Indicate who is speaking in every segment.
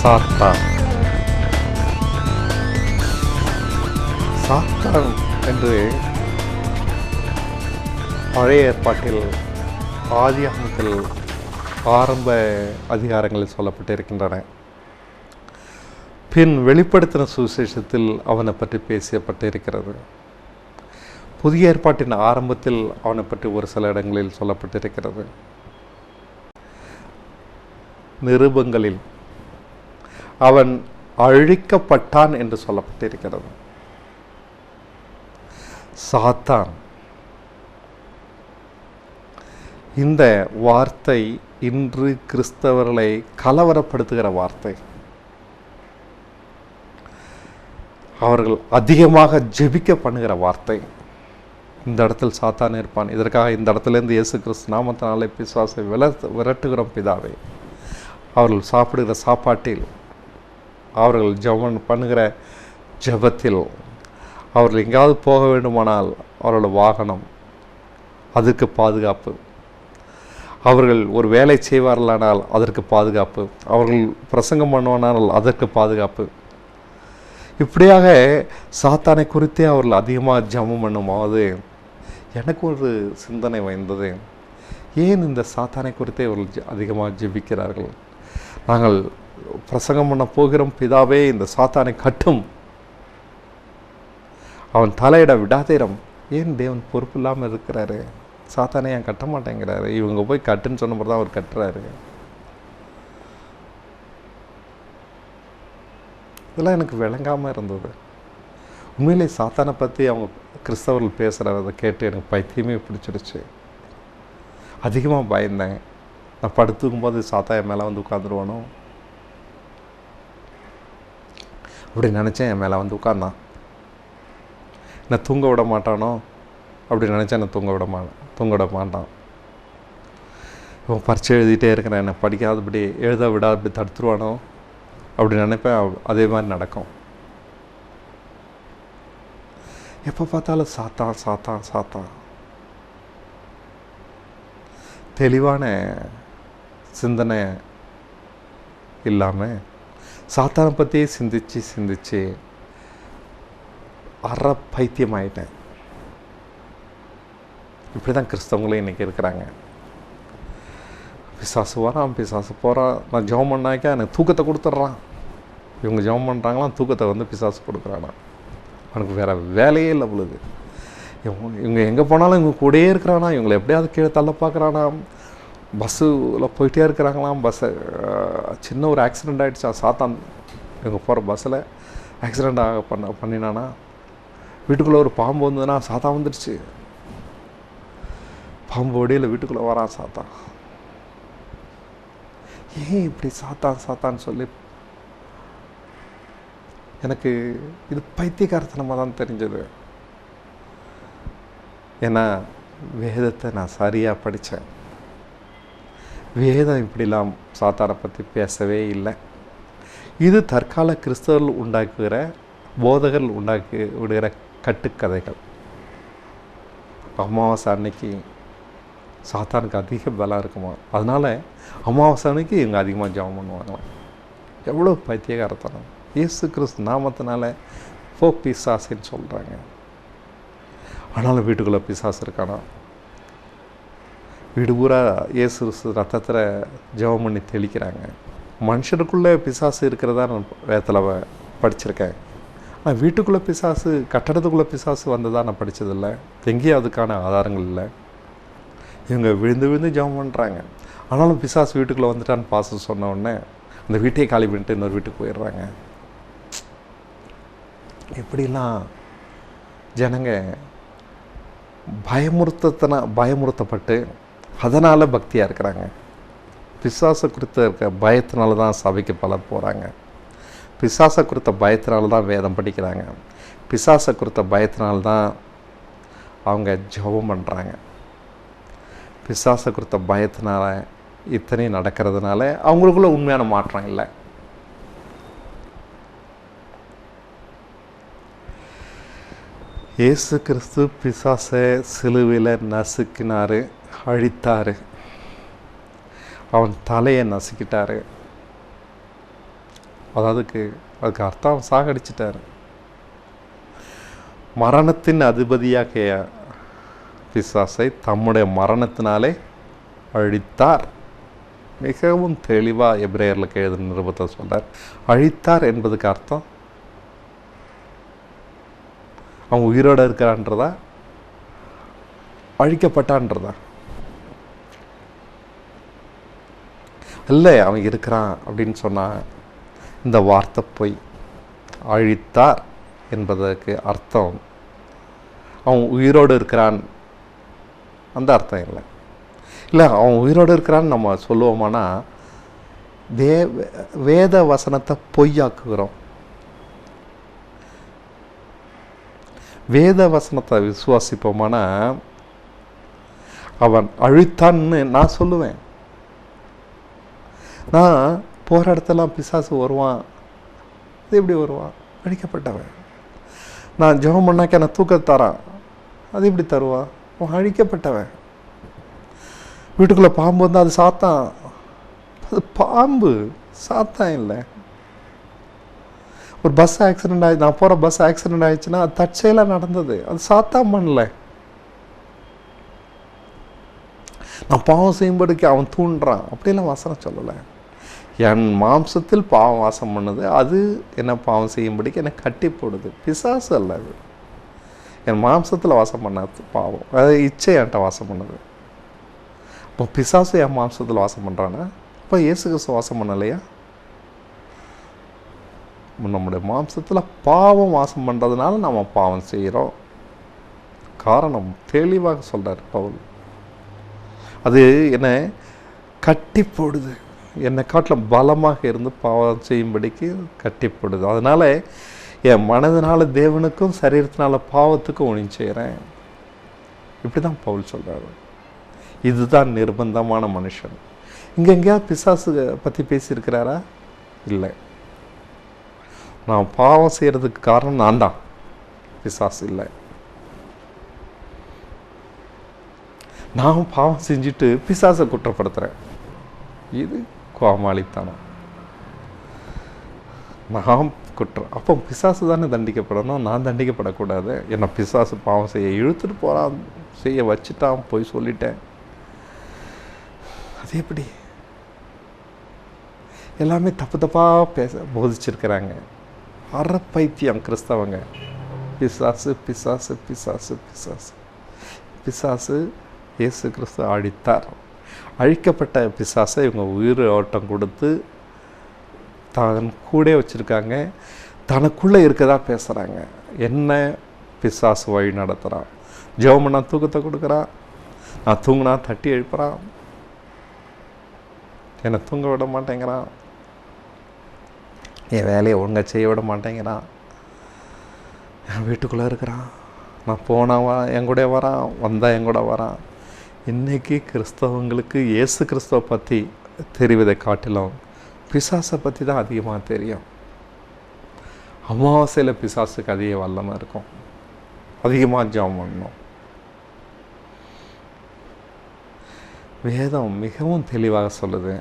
Speaker 1: சாத்தான். சாத்தான் என்று பழைய ஏற்பாட்டில் ஆதியாகமத்தில் ஆரம்ப அதிகாரங்களில் சொல்லப்பட்டிருக்கின்றன. பின் வெளிப்படுத்தின சுவிசேஷத்தில் அவனை பற்றி பேசப்பட்டிருக்கிறது. புதிய ஏற்பாட்டின் ஆரம்பத்தில் அவனை பற்றி ஒரு சில இடங்களில் சொல்லப்பட்டிருக்கிறது. நிருபங்களில் அவன் அழிக்கப்பட்டான் என்று சொல்லப்பட்டிருக்கிறது. சாத்தான், இந்த வார்த்தை இன்று கிறிஸ்தவர்களை கலவரப்படுத்துகிற வார்த்தை. அவர்கள் அதிகமாக ஜெபிக்க பண்ணுகிற வார்த்தை. இந்த இடத்தில் சாத்தான் இருப்பான், இதற்காக இந்த இடத்துலேருந்து இயேசு கிறிஸ்து நாமத்தினாலே பிசாசை விரட்டுகிறோம் பிதாவே. அவர்கள் சாப்பிடுகிற சாப்பாட்டில், அவர்கள் ஜெபம் பண்ணுகிற ஜெபத்தில், அவர்கள் எங்கேயாவது போக வேண்டுமானால் அவர்களோட வாகனம், அதற்கு பாதுகாப்பு. அவர்கள் ஒரு வேலை செய்வார்களானால் அதற்கு பாதுகாப்பு. அவர்கள் பிரசங்கம் பண்ணுவானால் அதற்கு பாதுகாப்பு. இப்படியாக சாத்தானை குறித்தே அவர்கள் அதிகமாக ஜெபம் பண்ணும்போது எனக்கு ஒரு சிந்தனை வந்தது. ஏன் இந்த சாத்தானை குறித்தே அவர்கள் அதிகமாக ஜெபிக்கிறார்கள்? நாங்கள் பிரசங்கம் பண்ண போகிறோம் பிதாவே, இந்த சாத்தானை கட்டும், அவன் தலையிட விடாதேரம். ஏன் தேவன் பொறுப்பு இல்லாமல் இருக்கிறாரு? சாத்தானை ஏன் கட்ட மாட்டேங்கிறாரு? இவங்க போய் கட்டுன்னு சொன்னபோது தான் அவர் கட்டுறாரு. இதெல்லாம் எனக்கு விளங்காமல் இருந்தது. உண்மையிலே சாத்தானை பற்றி அவங்க கிறிஸ்தவர்கள் பேசுகிறத கேட்டு எனக்கு பைத்தியமே பிடிச்சிருச்சு. அதிகமாக பயந்தேன். நான் படுத்துக்கும்போது சாத்தா என் மேலே வந்து உட்காந்துருவானோ அப்படி நினச்சேன். என் மேலே வந்து உட்கார்ந்தான். நான் தூங்க விட மாட்டானோ அப்படி நினச்சேன். நான் தூங்க விட மாட்டான். இவன் பரீட்சை எழுதிட்டே இருக்கிறேன், என்னை படிக்காதபடி எழுத விடாதபடி தடுத்துருவானோ அப்படி நினைப்பேன். அதே மாதிரி நடக்கும். எப்போ பார்த்தாலும் சாத்தான் சாத்தான் சாத்தான். தெளிவான சிந்தனை இல்லாமல் சாத்தானை பற்றியே சிந்திச்சு அற பைத்தியம் ஆயிட்டேன். இப்படி தான் கிறிஸ்தவங்களும் இன்றைக்கி இருக்கிறாங்க. பிசாசு வரான், பிசாசு போகிறான். நான் ஜெபம் பண்ணாக்கா எனக்கு தூக்கத்தை கொடுத்துட்றான். இவங்க ஜெபம் பண்ணுறாங்களாம், தூக்கத்தை வந்து பிசாசு கொடுக்குறானா. அவனுக்கு வேறு வேலையே இல்லை பொழுது. இவங்க எங்கே போனாலும் இவங்க கூடயே இருக்கிறானா. இவங்களை எப்படியாவது கீழே தள்ள பார்க்குறானா. பஸ்ஸில் போயிட்டே இருக்கிறாங்களாம். சின்ன ஒரு ஆக்சிடெண்ட் ஆகிடுச்சா. சாத்தான் இவங்க போகிற பஸ்ஸில் ஆக்சிடெண்ட் பண்ணினானா. வீட்டுக்குள்ளே ஒரு பாம்பு வந்ததுன்னா சாத்தான் வந்துடுச்சு. பாம்பு ஒடியில் வீட்டுக்குள்ளே வரான் சாத்தான். ஏன் இப்படி சாத்தான்னு சொல்லி எனக்கு இது பைத்தியக்காரத்தனமாக தான் தெரிஞ்சது. ஏன்னா வேதத்தை நான் சரியாக படித்தேன். வேதம் இப்படிலாம் சாத்தானை பற்றி பேசவே இல்லை. இது தற்கால கிறிஸ்தவர்கள் உண்டாக்குகிற, போதகர்கள் உண்டாக்கி விடுகிற கட்டுக்கதைகள். அமாவாசை அன்னைக்கு சாத்தானுக்கு அதிக பலம் இருக்குமா, அதனால் அமாவாசை அன்னைக்கு இவங்க அதிகமாக ஜெபம் பண்ணுவாங்களாம். எவ்வளோ பைத்தியகாரத்தனம்! இயேசு கிறிஸ்து நாமத்தினால பிசாசுன்னு சொல்கிறாங்க. ஆனாலும் வீட்டுக்குள்ளே பிசாசு இருக்கானா? வீடு பூரா இயேசு ரத்தத்தில் ஜெபம் பண்ணி தெளிக்கிறாங்க. மனுஷனுக்குள்ளே பிசாசு இருக்கிறதா நான் வேதத்தில் படிச்சிருக்கேன். ஆனால் வீட்டுக்குள்ளே பிசாசு, கட்டடத்துக்குள்ளே பிசாசு வந்ததாக நான் படித்ததில்லை. எங்கேயும் அதுக்கான ஆதாரங்கள் இல்லை. இவங்க விழுந்து ஜெபம் பண்ணுறாங்க. ஆனாலும் பிசாசு வீட்டுக்குள்ளே வந்துட்டான்னு பாச சொன்ன உடனே அந்த வீட்டையே காலி பண்ணிட்டு இன்னொரு வீட்டுக்கு போயிடுறாங்க. இப்படிலாம் ஜனங்க பயமுறுத்தப்பட்டு அதனால் பக்தியாக இருக்கிறாங்க. பிசாசை குறித்த இருக்க பயத்தினால தான் சபைக்கு பலர் போகிறாங்க. பிசாசை குறித்த பயத்தினால தான் வேதம் படிக்கிறாங்க. பிசாசை குறித்த பயத்தினால தான் அவங்க ஜெபம் பண்ணுறாங்க. பிசாசை குறித்த பயத்தினால இத்தனையும் நடக்கிறதுனால அவங்களுக்குள்ள உண்மையான மாற்றம் இல்லை. இயேசு கிறிஸ்து பிசாசை சிலுவையில் நசுக்கினார், அழித்தார். அவன் தலையை நசுக்கிட்டார். அதுக்கு அர்த்தம் சாகடிச்சிட்டார். மரணத்தின் அதிபதியாகிய பிசாசை தம்முடைய மரணத்தினாலே அழித்தார். மிகவும் தெளிவாக எபிரேயர்களுக்கு எழுதின நிருபத்தை சொல்றார். அழித்தார் என்பதுக்கு அர்த்தம் அவன் உயிரோடு இருக்கிறான்றதா, அழிக்கப்பட்டான்றதா? இல்லை, அவன் இருக்கிறான் அப்படின்னு சொன்னான். இந்த வார்த்தை பொய். அழித்தார் என்பதற்கு அர்த்தம் அவன் உயிரோடு இருக்கிறான், அந்த அர்த்தம் இல்லை. இல்லை, அவன் உயிரோடு இருக்கிறான்னு நம்ம சொல்லுவோமானா வேத வசனத்தை பொய்யாக்குகிறோம். வேத வசனத்தை விசுவாசிப்போமானா அவன் அழித்தான்னு நான் சொல்லுவேன். நான் போகிற இடத்தெல்லாம் பிசாசு வருவான். அது எப்படி வருவான்? அழிக்கப்பட்டவன். நான் ஜெபம் பண்ணாக்க என்னை தூக்க தரான். அது எப்படி தருவான்? அவன் அழிக்கப்பட்டவன். வீட்டுக்குள்ளே பாம்பு வந்தால் அது சாத்தான். அது பாம்பு, சாத்தான் இல்லை. ஒரு பஸ் ஆக்சிடென்ட் ஆகி, நான் போகிற பஸ் ஆக்சிடென்ட் ஆயிடுச்சுன்னா அது தற்செயலாக நடந்தது. அது சாத்தான் பண்ணல. நான் பாவம் செய்யும்படிக்கு அவன் தூண்டுறான் அப்படிலாம் வசனம் சொல்லலை. என் மாம்சத்தில் பாவம் வாசம் பண்ணுது, அது என்ன பாவம் செய்யும்படிக்கு என்னை கட்டி போடுது. பிசாசு அல்ல, அது என் மாம்சத்தில் வாசம் பண்ணது பாவம். அது இச்சை என்கிட்ட வாசம் பண்ணுது. இப்போ பிசாசு என் மாம்சத்தில் வாசம் பண்ணுறான்னா இப்போ இயேசு கிறிஸ்து வாசம் பண்ணலையா? நம்முடைய மாம்சத்தில் பாவம் வாசம் பண்ணுறதுனால நம்ம பாவம் செய்கிறோம். காரணம் தெளிவாக சொல்கிறார் பவுல். அது என்னை கட்டி போடுது, என்னை காட்டில் பலமாக இருந்து பாவம் செய்யும்படிக்கு கட்டி போடுது. அதனால் என் மனதினால தேவனுக்கும் சரீரத்தினால பாவத்துக்கும் ஒன்று செய்கிறேன். இப்படி தான் பவுல் சொல்கிறார். இதுதான் நிர்பந்தமான மனுஷன். இங்கே எங்கேயாவது பிசாசு பற்றி பேசியிருக்கிறாரா? இல்லை. நான் பாவம் செய்கிறதுக்கு காரணம் நான் தான், பிசாசு இல்லை. நான் பாவம் செஞ்சுட்டு பிசாசை குற்றப்படுத்துகிறேன். இது கோமாளித்தனம். நான் குற்றம். அப்போ பிசாசு தானே தண்டிக்கப்படணும், நான் தண்டிக்கப்படக்கூடாது. என்னை பிசாசு பாவம் செய்ய இழுத்துட்டு போகிறான், செய்ய வச்சுட்டான், போய் சொல்லிட்டேன். அது எப்படி? எல்லாமே தப்பு தப்பாக போதிச்சிருக்கிறாங்க. அரை பைத்தியம் கிறிஸ்தவங்க. பிசாசு பிசாசு பிசாசு பிசாசு பிசாசு இயேசு கிறிஸ்து அழித்தார். அழிக்கப்பட்ட பிசாசை இவங்க உயிர் ஓட்டம் கொடுத்து தன் கூட வச்சுருக்காங்க. தனக்குள்ளே இருக்கதா பேசுகிறாங்க. என்ன பிசாசு வழி நடத்துகிறான். ஜெபம்னா தூக்கத்தை கொடுக்குறான், நான் தூங்கினா தட்டி எழுப்புறான், என்னை தூங்க விட மாட்டேங்கிறான், என் வேலையை ஒழுங்காக செய்ய விட மாட்டேங்கிறான், என் வீட்டுக்குள்ளே இருக்கிறான், நான் போனால் என் கூட வரான், வந்தால் என் கூட வரான். இன்றைக்கி கிறிஸ்தவங்களுக்கு இயேசு கிறிஸ்தவ பற்றி தெரிவதை காட்டிலும் பிசாசை பற்றி தான் அதிகமாக தெரியும். அமாவாசையில் பிசாசுக்கு அதிக வல்லமாக இருக்கும். அதிகமாக ஜெபம் பண்ணணும். வேதம் மிகவும் தெளிவாக சொல்லுது,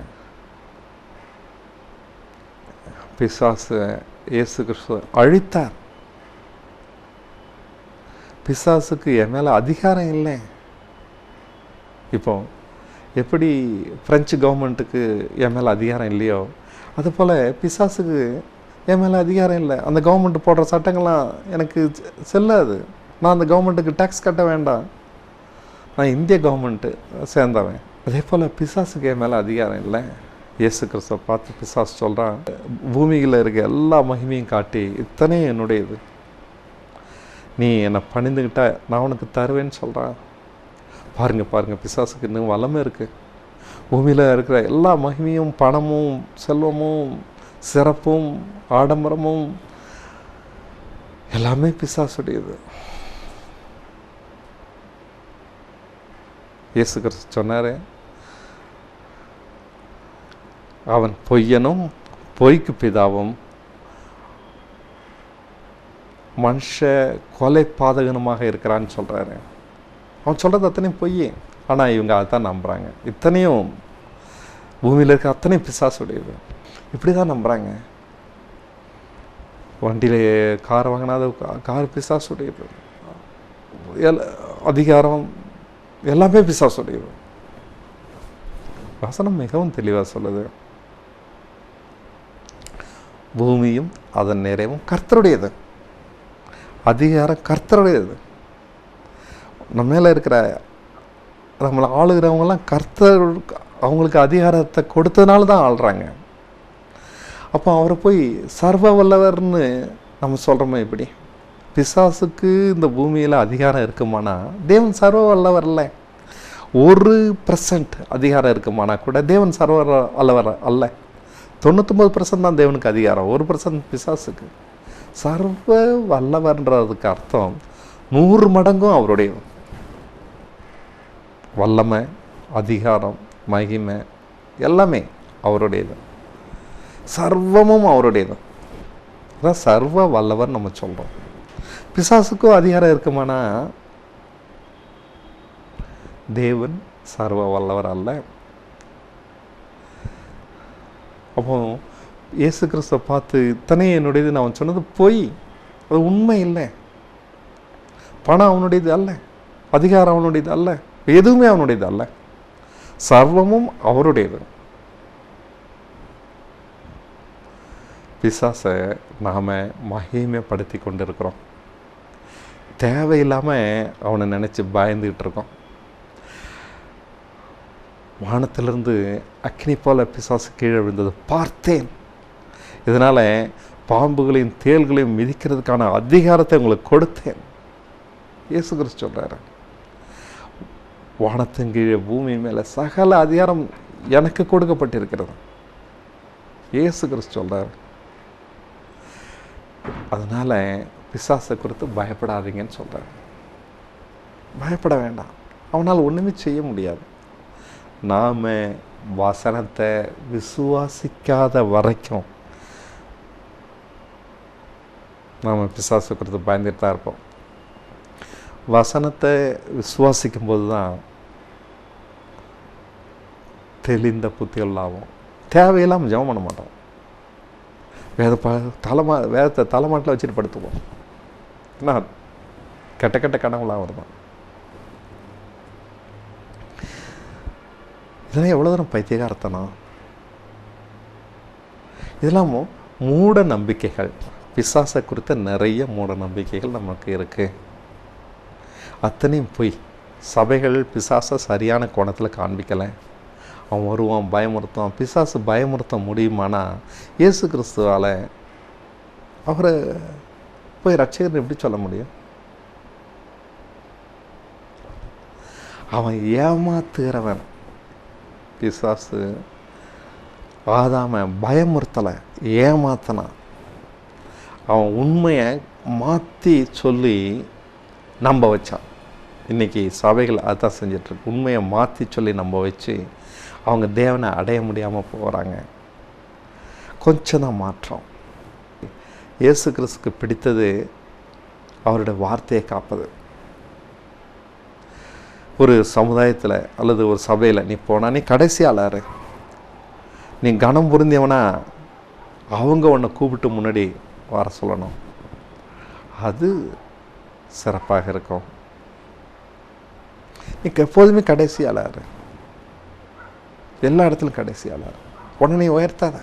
Speaker 1: பிசாசு இயேசு கிறிஸ்து அழித்தார். பிசாசுக்கு என் மேலே அதிகாரம் இல்லை. இப்போ எப்படி பிரெஞ்சு கவர்மெண்ட்டுக்கு என் மேலே அதிகாரம் இல்லையோ, அதுபோல் பிசாசுக்கு என் மேலே அதிகாரம் இல்லை. அந்த கவர்மெண்ட் போடுற சட்டங்கள்லாம் எனக்கு செல்லாது. நான் அந்த கவர்மெண்ட்டுக்கு டேக்ஸ் கட்ட வேண்டாம். நான் இந்திய கவர்மெண்ட்டு சேர்ந்தவன். அதே போல் பிசாசுக்கு என் மேலே அதிகாரம் இல்லை. இயேசு கிறிஸ்துவை பார்த்து பிசாசு சொல்கிறான், பூமியில் இருக்க எல்லா மகிமையும் காட்டி இத்தனையும் என்னுடையது, நீ என்னை பணிந்துக்கிட்ட நான் உனக்கு தருவேன்னு சொல்கிறான். பாருங்கள் பிசாசுக்கு இன்னும் வல்லமை இருக்குது. பூமியில் இருக்கிற எல்லா மகிமையும், பணமும், செல்வமும், சிறப்பும், ஆடம்பரமும் எல்லாமே பிசாசுடையது. இயேசு கிறிஸ்து சொன்னார், அவன் பொய்யனும் பொய்க்கு பிதாவும் மனுஷ கொலை பாதகனுமாக இருக்கிறான்னு சொல்கிறாரு. அவன் சொல்கிறது அத்தனையும் பொய். ஆனால் இவங்க அதை தான் நம்புகிறாங்க. இத்தனையும் பூமியில் இருக்க அத்தனையும் பிசாசுடையது. இப்படி தான் நம்புகிறாங்க. வண்டியில் கார் வாங்கினா அது கார் பிசாசுடையது, அதிகாரம் எல்லாமே பிசாசுடையது. வசனம் மிகவும் தெளிவாக சொல்லுது, பூமியும் அதன் நிறைவும் கர்த்தருடையது, அதிகாரம் கர்த்தருடையது. நம்ம மேலே இருக்கிற நம்மளை ஆளுகிறவங்கெல்லாம் கர்த்தர் அவங்களுக்கு அதிகாரத்தை கொடுத்ததுனால தான் ஆள்றாங்க. அப்போ அவரை போய் சர்வ வல்லவர்னு நம்ம சொல்கிறோமே இப்படி? பிசாசுக்கு இந்த பூமியில் அதிகாரம் இருக்குமானா தேவன் சர்வ வல்லவர் இல்லை. 1% அதிகாரம் இருக்குமானா கூட தேவன் சர்வ வல்லவர் அல்ல. 99% தான் தேவனுக்கு அதிகாரம், 1% பிசாசுக்கு. சர்வ வல்லவர்ன்றதுக்கு அர்த்தம் 100 மடங்கும் அவருடைய வல்லமை, அதிகாரம், மகிமை எல்லாமே அவருடையது, சர்வமும் அவருடையது. அதான் சர்வ வல்லவர் நம்ம சொல்கிறோம். பிசாசுக்கும் அதிகாரம் இருக்குமானா தேவன் சர்வ வல்லவர் அல்ல. அப்போ இயேசு கிறிஸ்துவை பார்த்து இத்தனை என்னுடையது நான் சொன்னது பொய், அது உண்மை இல்லை. பணம் அவனுடையது அல்ல, அதிகாரம் அவனுடையது அல்ல, எதுவுமே அவனுடையது அல்ல, சர்வமும் அவருடையது. பிசாசை நாம் மகிமைப்படுத்தி கொண்டு இருக்கிறோம், தேவையில்லாமல் அவனை நினச்சி பயந்துக்கிட்டு இருக்கோம். வானத்திலிருந்து அக்னி போல பிசாசு கீழே விழுந்தது பார்த்தேன், இதனால் பாம்புகளையும் தேள்களையும் மிதிக்கிறதுக்கான அதிகாரத்தை உங்களுக்கு கொடுத்தேன். இயேசு கிறிஸ்து சொல்கிறாரு, வானத்தின் கீழே பூமி மேலே சகல அதிகாரம் எனக்கு கொடுக்கப்பட்டிருக்கிறது. இயேசு கிறிஸ்து சொல்கிறார். அதனால் பிசாசை குறித்து பயப்படாதீங்கன்னு சொல்கிறார். பயப்பட வேண்டாம், அவனால் ஒன்றுமே செய்ய முடியாது. நாம் வசனத்தை விசுவாசிக்காத வரைக்கும் நாம் பிசாசை குறித்து பயந்துட்டு தான் இருப்போம். வசனத்தை விசுவாசிக்கும் போது தான் தெளிந்த புத்திகள் ஆகும். தேவையில்லாமல் ஜெபம் பண்ண மாட்டோம், வேதத்தை தலைமாட்டில் வச்சுட்டு படுத்துவோம். ஏன்னா கெட்ட கெட்ட கனவுலாம் வருதான். இதெல்லாம் எவ்வளோ தூரம் பைத்தியகாரத்தனா? இதெல்லாம் மூட நம்பிக்கைகள். பிசாசை குறித்த நிறைய மூட நம்பிக்கைகள் நமக்கு இருக்குது. அத்தனையும் போய் சபைகள் பிசாசை சரியான கோணத்தில் காண்பிக்கலை. அவன் வருவான், பயமுறுத்துவான். பிசாசு பயமுறுத்த முடியுமானா இயேசு கிறிஸ்துவால் அவரை போய் ரட்சகர்னு எப்படி சொல்ல முடியும்? அவன் ஏமாத்துகிறவன். பிசாசு ஆதாம பயமுறுத்தலை, ஏமாத்தினான். அவன் உண்மையை மாற்றி சொல்லி நம்ப வச்சான். இன்றைக்கி சபைகள் அதுதான் செஞ்சிட்ருக்கு. உண்மையை மாற்றி சொல்லி நம்ப வச்சு அவங்க தேவனை அடைய முடியாமல் போகிறாங்க. கொஞ்சம் தான் மாற்றம். இயேசு கிறிஸ்துக்கு பிடித்தது அவருடைய வார்த்தையை காப்பது. ஒரு சமுதாயத்தில் அல்லது ஒரு சபையில் நீ போனால் நீ கடைசி ஆளாரு, நீ கனம் பொருந்தியவனா அவங்க உன்னை கூப்பிட்டு முன்னாடி வர சொல்லணும். அது சிறப்பாக இருக்கும். நீ எப்போதுமே கடைசி ஆளாரு, எல்லா இடத்துலையும் கடைசி ஆளாரு. உடனே நீ உயர்த்தாத,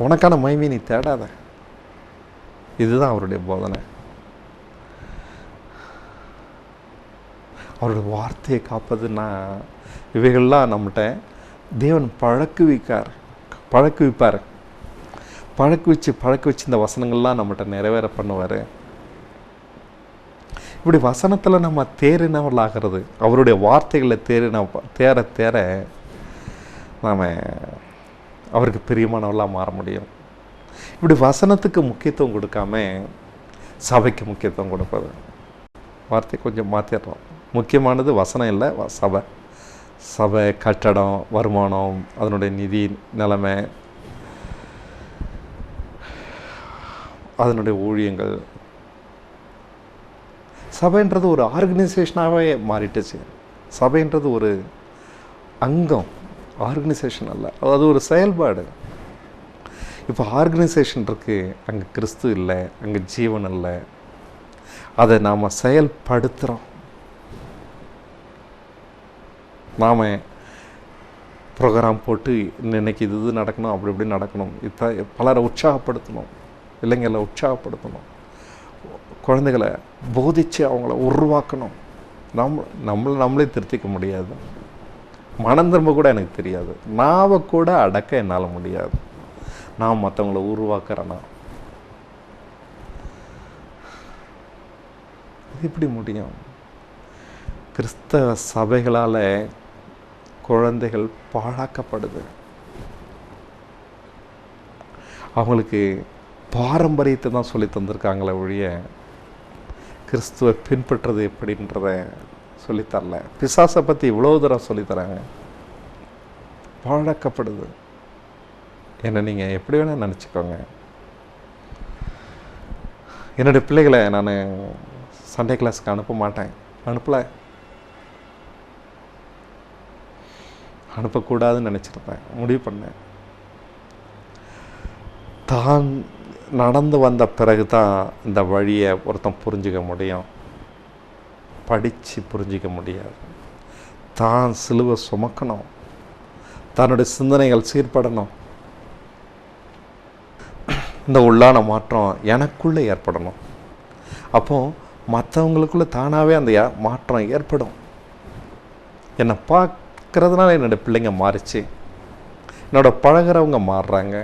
Speaker 1: உனக்கான மகிமை நீ தேடாத. இதுதான் அவருடைய போதனை. அவருடைய வார்த்தையை காப்பதுன்னா இவைகள்லாம் நம்மகிட்ட தேவன் பழக்குவிப்பார். பழக்க வச்சு இந்த வசனங்கள்லாம் நம்மகிட்ட நிறைவேற பண்ணுவார். இப்படி வசனத்தில் நம்ம தேறினவர்களாகிறது, அவருடைய வார்த்தைகளை தேர நாம் அவருக்கு பிரியமானவர்களாக மாற முடியும். இப்படி வசனத்துக்கு முக்கியத்துவம் கொடுக்காம சபைக்கு முக்கியத்துவம் கொடுப்பது. வார்த்தை கொஞ்சம் மாற்றிடுறோம். முக்கியமானது வசனம் இல்லை, சபை கட்டடம், வருமானம், அதனுடைய நிதி நிலைமை, அதனுடைய ஊழியங்கள். சபைன்றது ஒரு ஆர்கனைசேஷனாகவே மாறிட்டுச்சு. சபைன்றது ஒரு அங்கம், ஆர்கனைசேஷன் அல்ல, அது ஒரு செயல்பாடு. இப்போ ஆர்கனைசேஷன் இருக்குது, அங்கே கிறிஸ்து இல்லை, அங்கே ஜீவன் இல்லை. அதை நாம் செயல்படுத்துகிறோம். நாம் ப்ரோக்ராம் போட்டு இன்னைக்கு இது நடக்கணும், அப்படி இப்படி நடக்கணும், இப்போ பலரை உற்சாகப்படுத்தணும், இளைஞர்களை உற்சாகப்படுத்தணும், குழந்தைகளை போதித்து அவங்கள உருவாக்கணும். நம்மளே திருத்திக்க முடியாது. மனம் திரும்ப கூட எனக்கு தெரியாது. நாவை கூட அடக்க என்னால் முடியாது. நான் மற்றவங்களை உருவாக்குறேன்னா எப்படி முடியும்? கிறிஸ்தவ சபைகளால் குழந்தைகள் பாழாக்கப்படுது. அவங்களுக்கு பாரம்பரியத்தை தான் சொல்லி தந்திருக்காங்களே ஒழிய கிறிஸ்துவை பின்பற்றுறது எப்படின்றத சொல்லித்தரல. பிசாசை பற்றி இவ்வளோ தூரம் சொல்லித்தராங்க. பாழாக்கப்படுது. என்னை நீங்கள் எப்படி வேணால் நினச்சிக்கோங்க. என்னுடைய பிள்ளைகளை நான் சண்டே கிளாஸுக்கு அனுப்ப மாட்டேன். அனுப்பக்கூடாதுன்னு நினச்சிருப்பேன். முடிவு பண்ணேன். தான் நடந்து வந்த பிறகு தான் இந்த வழியை ஒருத்தன் புரிஞ்சிக்க முடியும். படித்து புரிஞ்சிக்க முடியாது. தான் சிலுவை சுமக்கணும், தன்னுடைய சிந்தனைகள் சீர்படணும், இந்த உள்ளான மாற்றம் எனக்குள்ளே ஏற்படணும். அப்போது மற்றவங்களுக்குள்ளே தானாகவே அந்த மாற்றம் ஏற்படும். என்னை பார்க்கறதுனால என்னோடய பிள்ளைங்க மாறிச்சு, என்னோடய பழகிறவங்க மாறுறாங்க.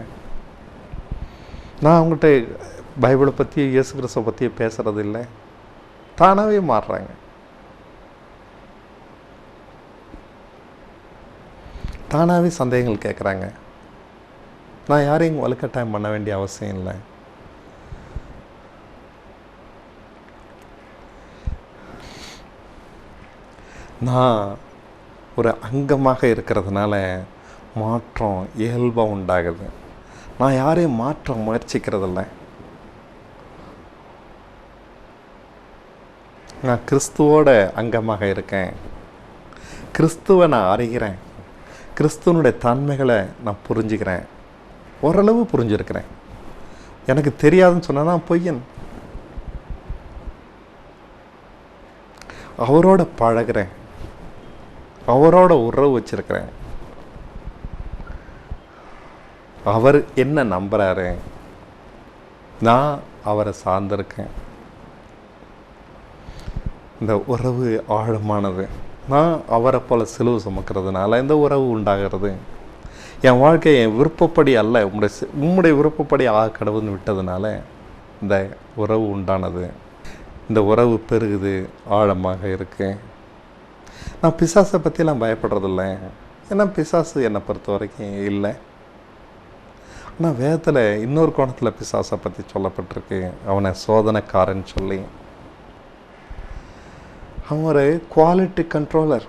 Speaker 1: நான் அவங்ககிட்ட பைபிளை பற்றி இயேசு கிறிஸ்துவை பற்றி பேசுகிறது இல்லை, தானாகவே மாறுறாங்க. தானாகவே சந்தேகங்கள் கேட்குறாங்க. நான் யாரையும் வலுக்கட்டாயம் பண்ண வேண்டிய அவசியம் இல்லை. நான் ஒரு அங்கமாக இருக்கிறதுனால மாற்றம் இயல்பாக உண்டாகுது. நான் யாரையும் மாற்ற முயற்சிக்கிறதில்ல. நான் கிறிஸ்துவோட அங்கமாக இருக்கேன். கிறிஸ்துவை நான் அறிகிறேன். கிறிஸ்துவனுடைய தன்மைகளை நான் புரிஞ்சுக்கிறேன். ஓரளவு புரிஞ்சிருக்கிறேன். எனக்கு தெரியாதுன்னு சொன்னால் நான் பொய்யன். அவரோட பழகிறேன், அவரோட உறவு வச்சிருக்கிறேன். அவர் என்ன நம்புறாரு, நான் அவரை சார்ந்திருக்கேன். இந்த உறவு ஆழமானது. நான் அவரை போல சிலுவை சுமக்கிறதுனால இந்த உறவு உண்டாகிறது. என் வாழ்க்கை என் விருப்பப்படி அல்ல, உம்முடைய விருப்பப்படி கடவுள்னு விட்டதுனால இந்த உறவு உண்டானது. இந்த உறவு பெருகுது, ஆழமாக இருக்கு. நான் பிசாசை பற்றிலாம் பயப்படுறதில்லை. ஏன்னா பிசாசு என்னை பொறுத்த வரைக்கும் இல்லை. ஆனால் வேதத்தில் இன்னொரு கோணத்தில் பிசாசை பற்றி சொல்லப்பட்டிருக்கு. அவனை சோதனைக்காரன் சொல்லி. அவன் ஒரு குவாலிட்டி கண்ட்ரோலர்.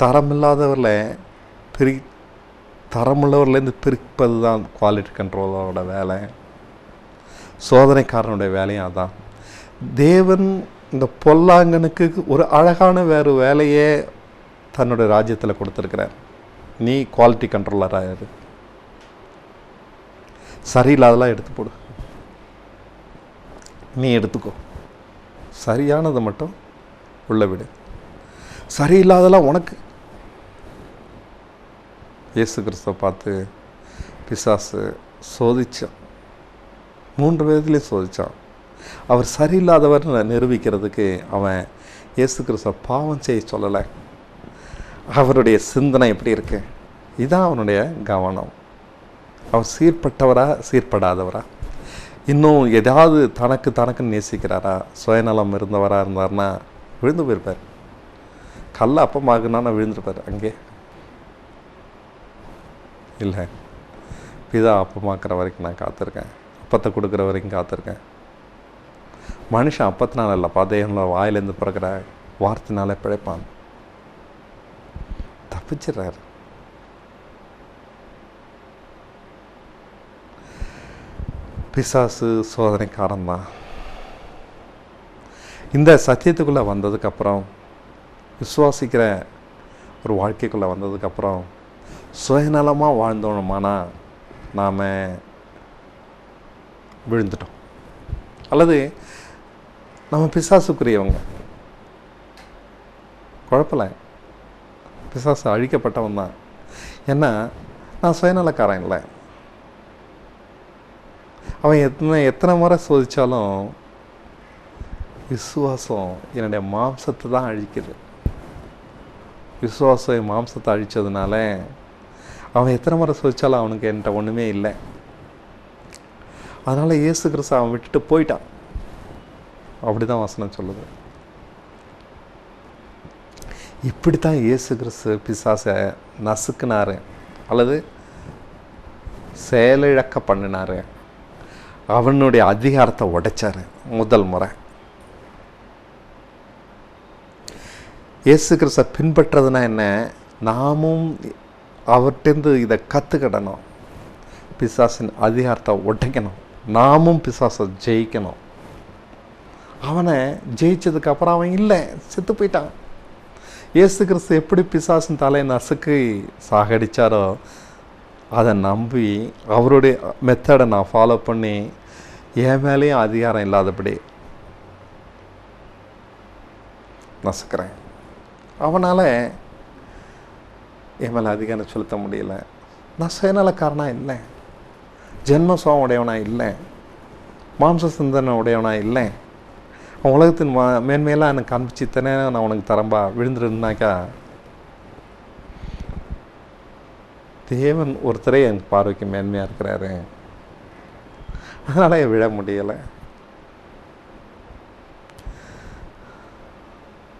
Speaker 1: தரமில்லாதவரில் தரமுள்ளவர்லேருந்து பிரிப்பது தான் குவாலிட்டி கண்ட்ரோலரோட வேலை. சோதனைக்காரனுடைய வேலையும் அதான். தேவன் இந்த பொல்லாங்கனுக்கு ஒரு அழகான வேறு வேலையே தன்னுடைய ராஜ்யத்தில் கொடுத்துருக்கிறார். நீ குவாலிட்டி கண்ட்ரோலராக இரு. சரியில்லாதெல்லாம் எடுத்து போடு, நீ எடுத்துக்கோ. சரியானதை மட்டும் உள்ள விடு, சரியில்லாதெல்லாம் உனக்கு. இயேசு கிறிஸ்துவை பார்த்து பிசாசு சோதிச்சான். 3 விதத்துலேயும் சோதித்தான். அவர் சரியில்லாதவர் நிரூபிக்கிறதுக்கு அவன் இயேசு கிறிஸ்துவை பாவம் செய்ய சொல்லலை. அவருடைய சிந்தனை எப்படி இருக்கு, இதுதான் அவனுடைய கவனம். அவர் சீர்பட்டவரா சீர்படாதவரா, இன்னும் எதாவது தனக்குன்னு நேசிக்கிறாரா, சுயநலம் இருந்தவராக இருந்தார்னா விழுந்து போயிருப்பார். கல்லை அப்பமாகுனா விழுந்துருப்பார். அங்கே இல்லை, பிதா அப்பமாக்குற வரைக்கும் நான் காத்திருக்கேன், அப்பத்தை கொடுக்குற வரைக்கும் காத்திருக்கேன். மனுஷன் அப்பத்தினால இல்லைப்பா, தேவனோட வாயிலேருந்து பிறக்கிற வார்த்தைனால பிழைப்பான். தப்பிச்சிடுறாரு. பிசாசு சோதனைக்காரன் தான். இந்த சத்தியத்துக்குள்ளே வந்ததுக்கப்புறம், விசுவாசிக்கிற ஒரு வாழ்க்கைக்குள்ளே வந்ததுக்கப்புறம் சுயநலமாக வாழ்ந்தோமானா நாம் விழுந்துட்டோம். அல்லது நம்ம பிசாசுக்குரியவங்க. குழப்பல, பிசாசு அழிக்கப்பட்டவன் தான். ஏன்னா நான் சுயநலக்காரன் இல்லை. அவன் எத்தனை முறை சோதித்தாலும் விசுவாசம் என்னுடைய மாம்சத்தை தான் அழிக்குது. விசுவாசம் என் மாம்சத்தை அழித்ததுனால அவன் எத்தனை முறை சோதித்தாலும் அவனுக்கு என்கிட்ட ஒன்றுமே இல்லை. அதனால் இயேசு கிறிஸ்து அவன் விட்டுட்டு போயிட்டான். அப்படி தான் வசனம் சொல்லுது. இப்படித்தான் இயேசு கிறிஸ்து பிசாசை நசுக்குனாரு அல்லது செயலிழக்க பண்ணினாரு. அவனுடைய அதிகாரத்தை உடைச்சாரு முதல் முறை. இயேசு கிறிஸ்துவை பின்பற்றதுனா என்ன? நாமும் அவர்கிட்டருந்து இதை கற்றுக்கிடணும். பிசாசின் அதிகாரத்தை உடைக்கணும். நாமும் பிசாசை ஜெயிக்கணும். அவனை ஜெயிச்சதுக்கப்புறம் அவன் இல்லை, செத்து போயிட்டான். இயேசு கிறிஸ்து எப்படி பிசாசின் தலையை நசுக்கி சாகடித்தாரோ அதை நம்பி அவருடைய மெத்தடை நான் ஃபாலோ பண்ணி என் மேலேயும் அதிகாரம் இல்லாதபடி நசுக்கிறேன். அவனால் என் மேலே அதிகாரம் செலுத்த முடியல. நான் சுயநலக்காரனாக இல்லை, ஜென்ம சுவாபம் உடையவனா இல்லை, மாம்ச சிந்தனை உடையவனா இல்லை. அவன் உலகத்தின் மேன்மையெல்லாம் எனக்கு காண்பிச்சுத்தனே நான் உனக்கு தரம்பா விழுந்துருந்தாக்கா தேவன் ஒருத்தரே என் பார்வைக்கு மேன்மையாக இருக்கிறாரு. அதனால் விழ முடியலை.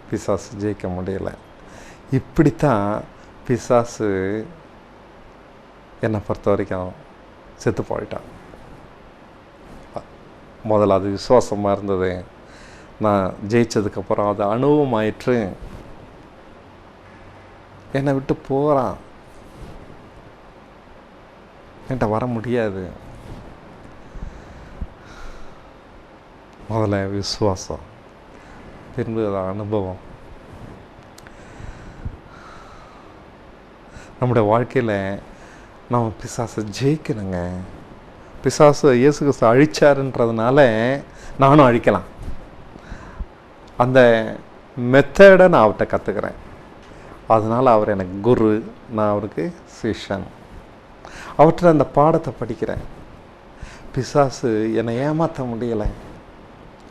Speaker 1: பிசாசு ஜெயிக்க முடியலை. இப்படித்தான் பிசாசு என்னை பொறுத்த வரைக்கும் செத்து போயிட்டான். முதல்ல அது விசுவாசமாக இருந்தது. நான் ஜெயித்ததுக்கப்புறம் அது அனுபவமாயிற்று. என்னை விட்டு போகிறான், என்கிட்ட வர முடியாது. முதல்ல விசுவாசம், பின்பு அது அனுபவம். நம்முடைய வாழ்க்கையில் நம்ம பிசாசை ஜெயிக்கணுங்க. பிசாசு இயேசு கிறிஸ்து அழிச்சாருன்றதுனால நானும் அழிக்கலாம். அந்த மெத்தடை நான் அவர்கிட்ட கற்றுக்கிறேன். அதனால் அவர் எனக்கு குரு, நான் அவருக்கு சிஷ்யன். அவர்கிட்ட அந்த பாடத்தை படிக்கிறேன். பிசாசு என்னை ஏமாற்ற முடியலை.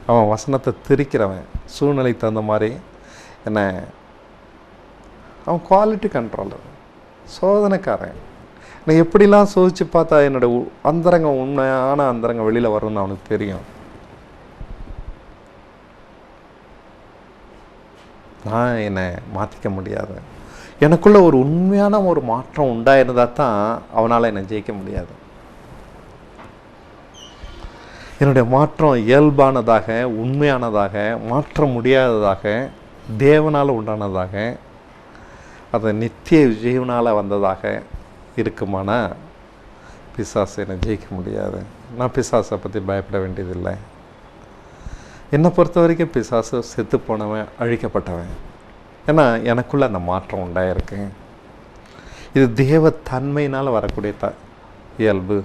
Speaker 1: அவன் வசனத்தை திரிக்கிறவன், சூழ்நிலைக்கு தகுந்த மாதிரி என்னை அவன் குவாலிட்டி கண்ட்ரோலர், சோதனைக்காரன். நான் எப்படிலாம் சோதித்து பார்த்தா என்னோடய அந்தரங்கம், உண்மையான அந்தரங்கம் வெளியில் வரும்னு அவனுக்கு தெரியும். நான் என்னை மாற்றிக்க முடியாது. எனக்குள்ள ஒரு உண்மையான ஒரு மாற்றம் உண்டாயிருந்தால் தான் அவனால் என்னை ஜெயிக்க முடியாது. என்னுடைய மாற்றம் இயல்பானதாக, உண்மையானதாக, மாற்ற முடியாததாக, தேவனால் உண்டானதாக, அது நித்திய ஜீவனால் வந்ததாக இருக்குமானா பிசாசு என்னை ஜெயிக்க முடியாது. நான் பிசாசை பற்றி பயப்பட வேண்டியதில்லை. என்னை பொறுத்த வரைக்கும் பிசாசு செத்து போனவன், அழிக்கப்பட்டவன். ஏன்னா எனக்குள்ள அந்த மாற்றம் உண்டாயிருக்கு. இது தேவ தன்மையினால் வரக்கூடிய இயல்பு.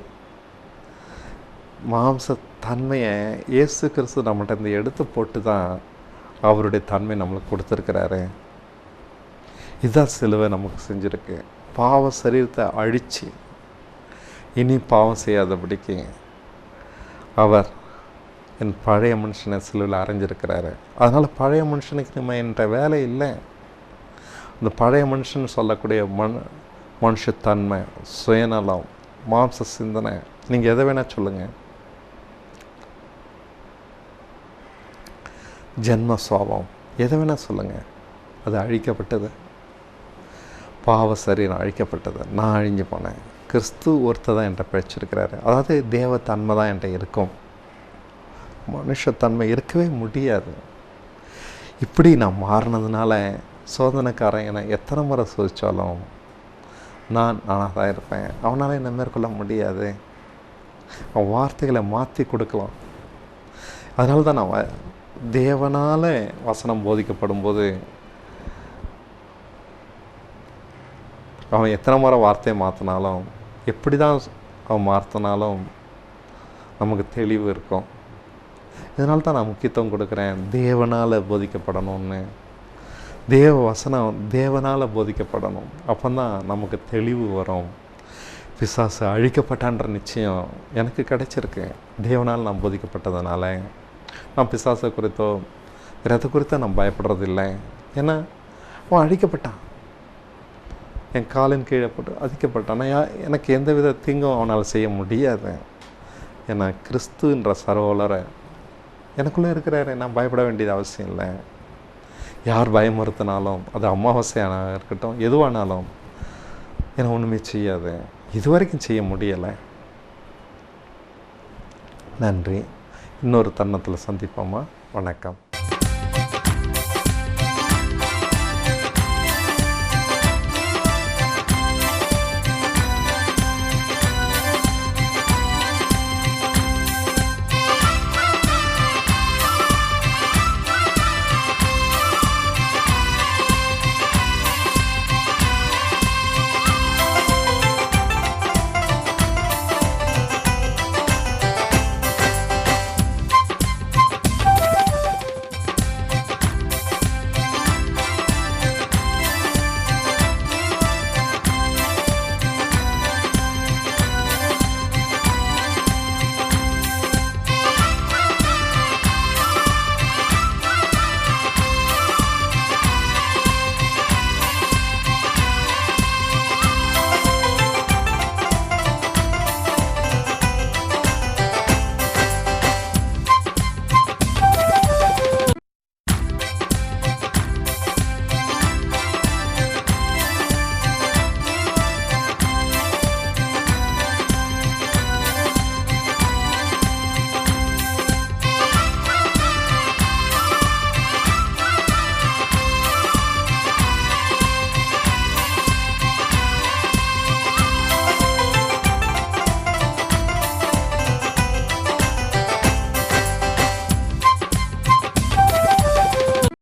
Speaker 1: மாம்ச தன்மையை இயேசு கிறிஸ்து நம்மகிட்ட இருந்து எடுத்து போட்டு தான் அவருடைய தன்மை நம்மளுக்கு கொடுத்துருக்கிறாரு. இதுதான் சிலுவை நமக்கு செஞ்சுருக்கு. பாவ சரீரத்தை அழித்து இனி பாவம் செய்யாதபடிக்கு அவர் என் பழைய மனுஷனை சிலுவையில் அரைஞ்சிருக்கிறாரு. அதனால் பழைய மனுஷனுக்கு நம்ம என்ற வேலை இல்லை. இந்த பழைய மனுஷன் சொல்லக்கூடிய மனுஷத்தன்மை, சுயநலம், மாம்ச சிந்தனை, நீங்கள் எதை வேணால் சொல்லுங்கள், ஜென்ம சுவாபம், எதை வேணால் சொல்லுங்கள், அது அழிக்கப்பட்டது. பாவ சரீரம் அழிக்கப்பட்டது. நான் அழிஞ்சு போனேன். கிறிஸ்து ஒருத்தர் தான் என்கிட்ட பிழைச்சிருக்கிறாரு. அதாவது தேவ தன்மை தான் என்கிட்ட இருக்கும், மனுஷத்தன்மை இருக்கவே முடியாது. இப்படி நான் மாறினதுனால சோதனைக்காரன் என்னை எத்தனை முறை சோதித்தாலும் நானாக தான் இருப்பேன். அவனால் என்னை மேற்கொள்ள முடியாது. அவன் வார்த்தைகளை மாற்றி கொடுக்கலாம். அதனால தான் நான் தேவனால் வசனம் போதிக்கப்படும் போது அவன் எத்தனை முறை வார்த்தையை மாற்றினாலும், எப்படி தான் அவன் மாற்றினாலும் நமக்கு தெளிவு இருக்கும். இதனால தான் நான் முக்கியத்துவம் கொடுக்குறேன், தேவனால் போதிக்கப்படணும்னு. தேவ வசனம் தேவனால் போதிக்கப்படணும். அப்போ தான் நமக்கு தெளிவு வரும். பிசாசு அழிக்கப்பட்டான்ற நிச்சயம் எனக்கு கிடைச்சிருக்கு. தேவனால் நான் போதிக்கப்பட்டதுனால நான் பிசாசை குறித்தோ வேறு எதை குறித்தோ நான் பயப்படுறதில்லை. ஏன்னா அவன் அழிக்கப்பட்டான், என் காலின் கீழே போட்டு அதிக்கப்பட்டான். எனக்கு எந்த வித தீங்கும் அவனால் செய்ய முடியாது. ஏன்னா கிறிஸ்துன்ற சர்வவல்லரை எனக்குள்ளே இருக்கிறாரு. நான் பயப்பட வேண்டியது அவசியம் இல்லை. யார் பயமுறுத்தினாலும், அது அமாவாசையான இருக்கட்டும், எதுவானாலும் என்னை ஒன்றுமே செய்யாது. இதுவரைக்கும் செய்ய முடியலை. நன்றி. இன்னொரு தருணத்தில் சந்திப்போமா? வணக்கம்.